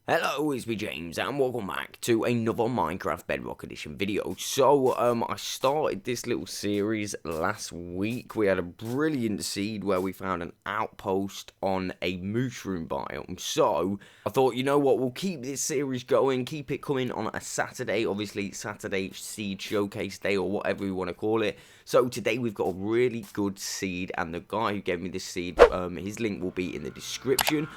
Hello, it's me James, and welcome back to another Minecraft Bedrock Edition video. So, I started this little series last week. We had a brilliant seed where we found an outpost on a mushroom biome. So, I thought, you know what, we'll keep this series going, keep it coming on a Saturday, obviously Saturday Seed Showcase Day, or whatever we want to call it. So, today we've got a really good seed, and the guy who gave me this seed, his link will be in the description.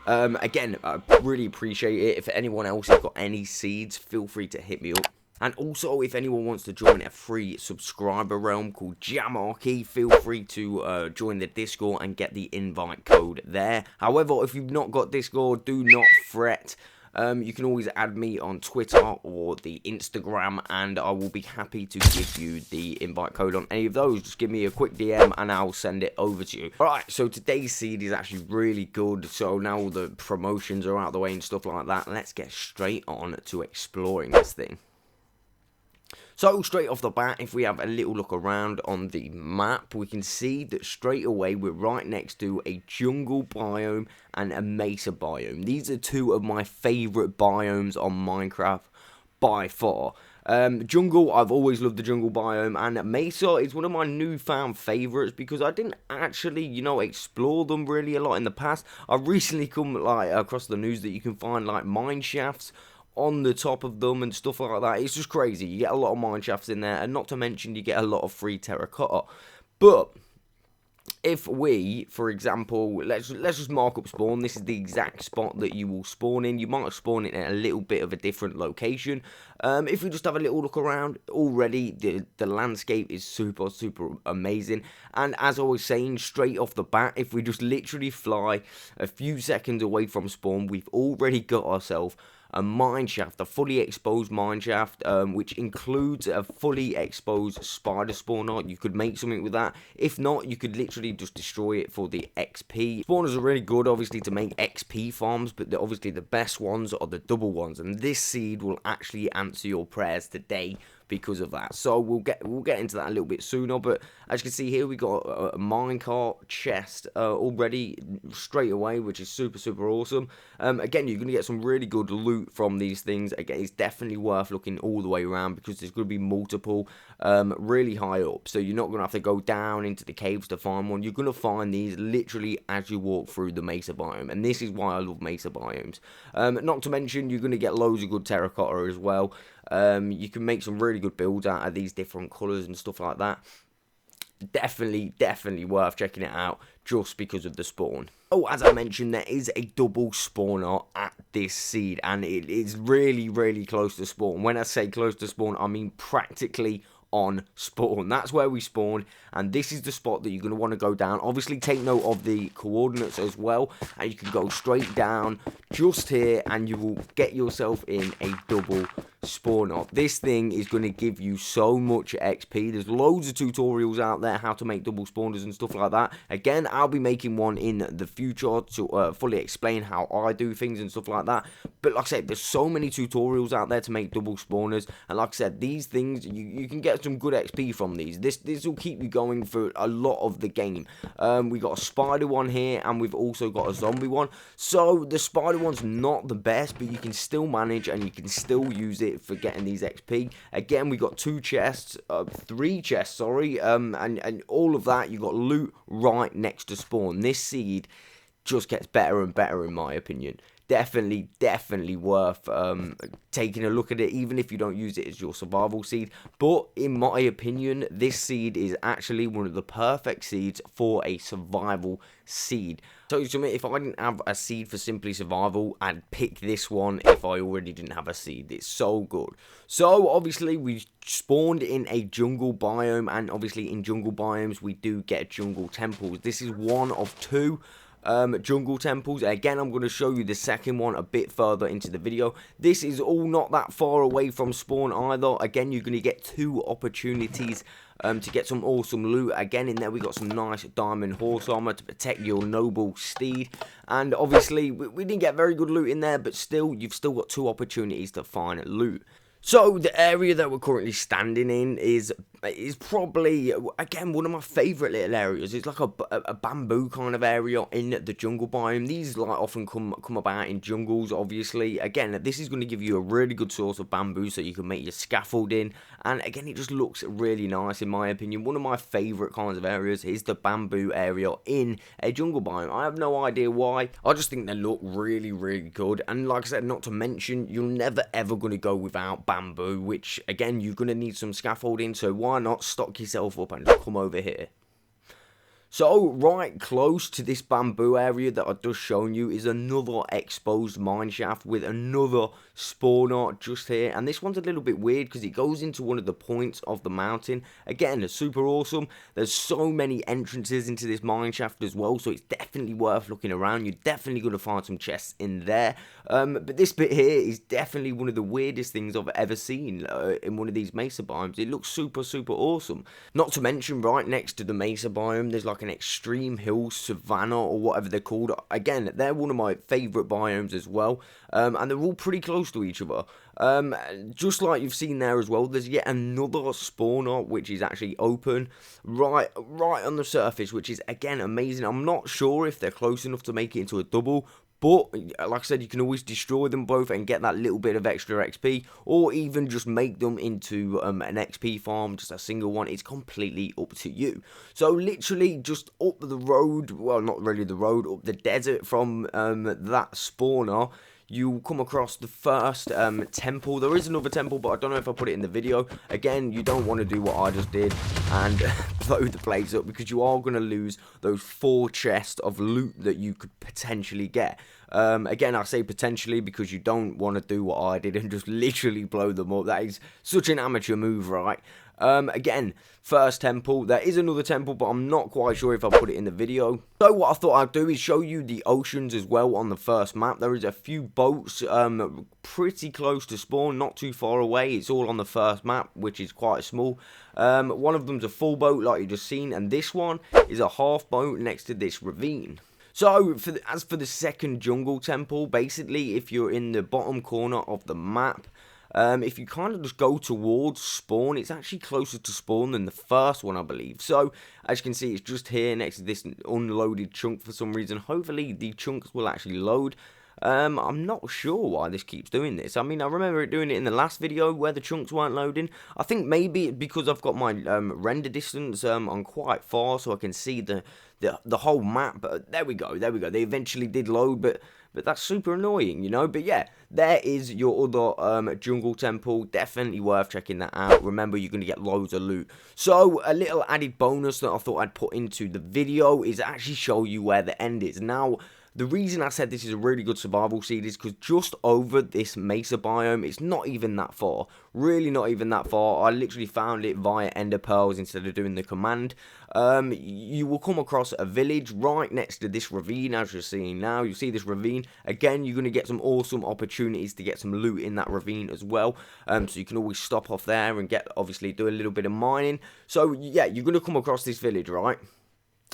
Again, I really appreciate it. If anyone else has got any seeds, feel free to hit me up. And also, if anyone wants to join a free subscriber realm called Jamarchy, feel free to join the Discord and get the invite code there. However, if you've not got Discord, do not fret. You can always add me on Twitter or the Instagram, and I will be happy to give you the invite code on any of those. Just give me a quick DM and I'll send it over to you. Alright, so today's seed is actually really good. So now all the promotions are out of the way and stuff like that, let's get straight on to exploring this thing. So straight off the bat, if we have a little look around on the map, we can see that straight away we're right next to a jungle biome and a mesa biome. These are two of my favourite biomes on Minecraft by far. Jungle, I've always loved the jungle biome, and mesa is one of my newfound favourites because I didn't actually, explore them really a lot in the past. I've recently come across the news that you can find mine shafts on the top of them and stuff like that. It's just crazy. You get a lot of mine shafts in there, and not to mention you get a lot of free terracotta. But if we, for example, let's just mark up spawn. This is the exact spot that you will spawn in. You might spawn in a little bit of a different location. If we just have a little look around, already the landscape is super amazing. And as I was saying, straight off the bat, if we just literally fly a few seconds away from spawn, we've already got ourselves a mine shaft, a fully exposed mine shaft, which includes a fully exposed spider spawner. You could make something with that. If not, you could literally just destroy it for the XP. Spawners are really good, obviously, to make XP farms, but obviously the best ones are the double ones, and this seed will actually answer your prayers today because of that. So we'll get into that a little bit sooner, but as you can see here, we got a minecart chest already straight away, which is super awesome. Again, you're going to get some really good loot from these things. Again, it's definitely worth looking all the way around because there's going to be multiple really high up, so you're not going to have to go down into the caves to find one. You're going to find these literally as you walk through the mesa biome, and this is why I love mesa biomes. Not to mention, you're going to get loads of good terracotta as well. You can make some really good builds out of these different colours and stuff like that. Definitely worth checking it out just because of the spawn. Oh, as I mentioned, there is a double spawner at this seed, and it is really close to spawn. When I say close to spawn, I mean practically on spawn. That's where we spawn, and this is the spot that you're going to want to go down. Obviously, take note of the coordinates as well, and you can go straight down just here, and you will get yourself in a double spawner. This thing is going to give you so much XP. There's loads of tutorials out there how to make double spawners and stuff like that. Again, I'll be making one in the future to fully explain how I do things and stuff like that. But like I said, there's so many tutorials out there to make double spawners, and like I said, these things, you can get some good XP from these. This will keep you going for a lot of the game. We got a spider one here, and we've also got a zombie one. So the spider one's not the best, but you can still manage and you can still use it for getting these XP. Again, we got three chests, sorry, and all of that, you got loot right next to spawn. This seed just gets better and better in my opinion. Definitely worth taking a look at it, even if you don't use it as your survival seed. But in my opinion, this seed is actually one of the perfect seeds for a survival seed. So if I didn't have a seed for simply survival, I'd pick this one if I already didn't have a seed. It's so good. So obviously we spawned in a jungle biome, and obviously in jungle biomes we do get jungle temples. This is one of two jungle temples. Again, I'm going to show you the second one a bit further into the video. This is all not that far away from spawn either. Again, you're going to get two opportunities to get some awesome loot. Again, in there we got some nice diamond horse armor to protect your noble steed, and obviously we didn't get very good loot in there, but still, you've still got two opportunities to find loot. So the area that we're currently standing in is probably, again, one of my favourite little areas. It's like a bamboo kind of area in the jungle biome. These like often come about in jungles, obviously. Again, this is going to give you a really good source of bamboo so you can make your scaffolding. And again, it just looks really nice in my opinion. One of my favourite kinds of areas is the bamboo area in a jungle biome. I have no idea why. I just think they look really, really good. And like I said, not to mention, you're never ever going to go without bamboo, which again, you're going to need some scaffolding. So why not stock yourself up and come over here? So, right close to this bamboo area that I've just shown you is another exposed mineshaft with another spawner just here. And this one's a little bit weird because it goes into one of the points of the mountain. Again, super awesome. There's so many entrances into this mineshaft as well, so it's definitely worth looking around. You're definitely going to find some chests in there. But this bit here is definitely one of the weirdest things I've ever seen in one of these mesa biomes. It looks super, super awesome. Not to mention, right next to the mesa biome, there's like an extreme hill savanna or whatever they're called. Again, they're one of my favourite biomes as well, and they're all pretty close to each other. Just like you've seen there as well, there's yet another spawner which is actually open right on the surface, which is again amazing. I'm not sure if they're close enough to make it into a double, but like I said, you can always destroy them both and get that little bit of extra XP, or even just make them into an XP farm, just a single one. It's completely up to you. So literally just up the road, well, not really the road, up the desert from that spawner, you come across the first temple. There is another temple, but I don't know if I put it in the video. Again, you don't want to do what I just did and blow the place up, because you are going to lose those 4 chests of loot that you could potentially get. Again, I say potentially because you don't want to do what I did and just literally blow them up. That is such an amateur move, right? Again, first temple. There is another temple, but I'm not quite sure if I put it in the video. So what I thought I'd do is show you the oceans as well on the first map. There is a few boats pretty close to spawn, not too far away. It's all on the first map, which is quite small. One of them's a full boat like you just seen, and this one is a half boat next to this ravine. So, as for the second jungle temple, basically, if you're in the bottom corner of the map, if you kind of just go towards spawn, it's actually closer to spawn than the first one, I believe. So, as you can see, it's just here next to this unloaded chunk for some reason. Hopefully, the chunks will actually load. I'm not sure why this keeps doing this. I mean, I remember it doing it in the last video where the chunks weren't loading. I think maybe because I've got my render distance on quite far, so I can see the whole map. But there we go. They eventually did load, but that's super annoying, you know. But yeah, there is your other jungle temple. Definitely worth checking that out. Remember, you're going to get loads of loot. So, a little added bonus that I thought I'd put into the video is actually show you where the end is. Now, the reason I said this is a really good survival seed is because just over this mesa biome, it's not even that far. Really not even that far. I literally found it via ender pearls instead of doing the command. You will come across a village right next to this ravine, as you're seeing now. You see this ravine. Again, you're going to get some awesome opportunities to get some loot in that ravine as well. So you can always stop off there and obviously do a little bit of mining. So yeah, you're going to come across this village, right?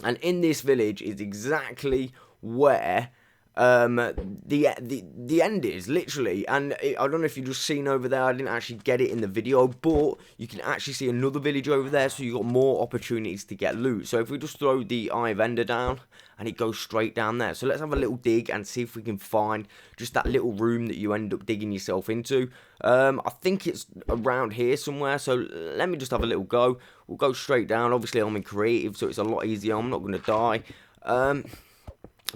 And in this village is exactly where the end is, literally. And I don't know if you've just seen over there, I didn't actually get it in the video, but you can actually see another village over there, so you got more opportunities to get loot. So if we just throw the eye of ender down, and it goes straight down there. So let's have a little dig and see if we can find just that little room that you end up digging yourself into. I think it's around here somewhere, so let me just have a little go. We'll go straight down. Obviously I'm in creative, so it's a lot easier. I'm not going to die.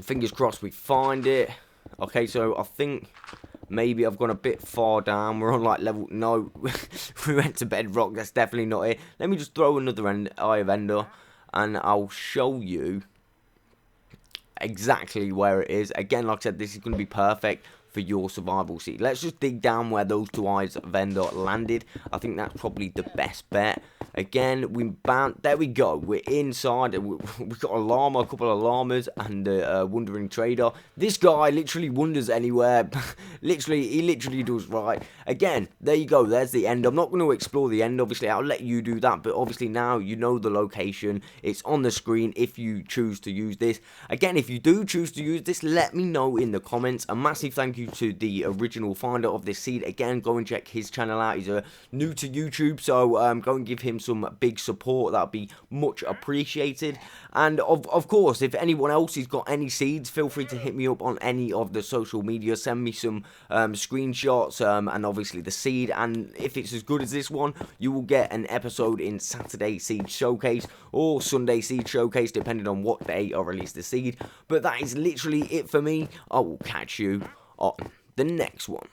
Fingers crossed we find it. Okay, so I think maybe I've gone a bit far down. We're on like level... No, we went to Bedrock. That's definitely not it. Let me just throw another eye of ender, and I'll show you exactly where it is. Again, like I said, this is going to be perfect for your survival seed. Let's just dig down where those 2 eyes of ender landed. I think that's probably the best bet. Again, there we go. We're inside. We've got a llama, a couple of llamas, and a wandering trader. This guy literally wanders anywhere. Literally, he literally does right. Again, there you go, there's the end. I'm not going to explore the end, obviously, I'll let you do that, but obviously now you know the location. It's on the screen if you choose to use this. Again, if you do choose to use this, let me know in the comments. A massive thank you to the original finder of this seed. Again, go and check his channel out. He's new to YouTube, so go and give him some big support. That'd be much appreciated. And of course, if anyone else has got any seeds, feel free to hit me up on any of the social media. Send me some screenshots and obviously the seed. And if it's as good as this one, you will get an episode in Saturday Seed Showcase or Sunday Seed Showcase, depending on what day I release the seed. But that is literally it for me. I will catch you on the next one.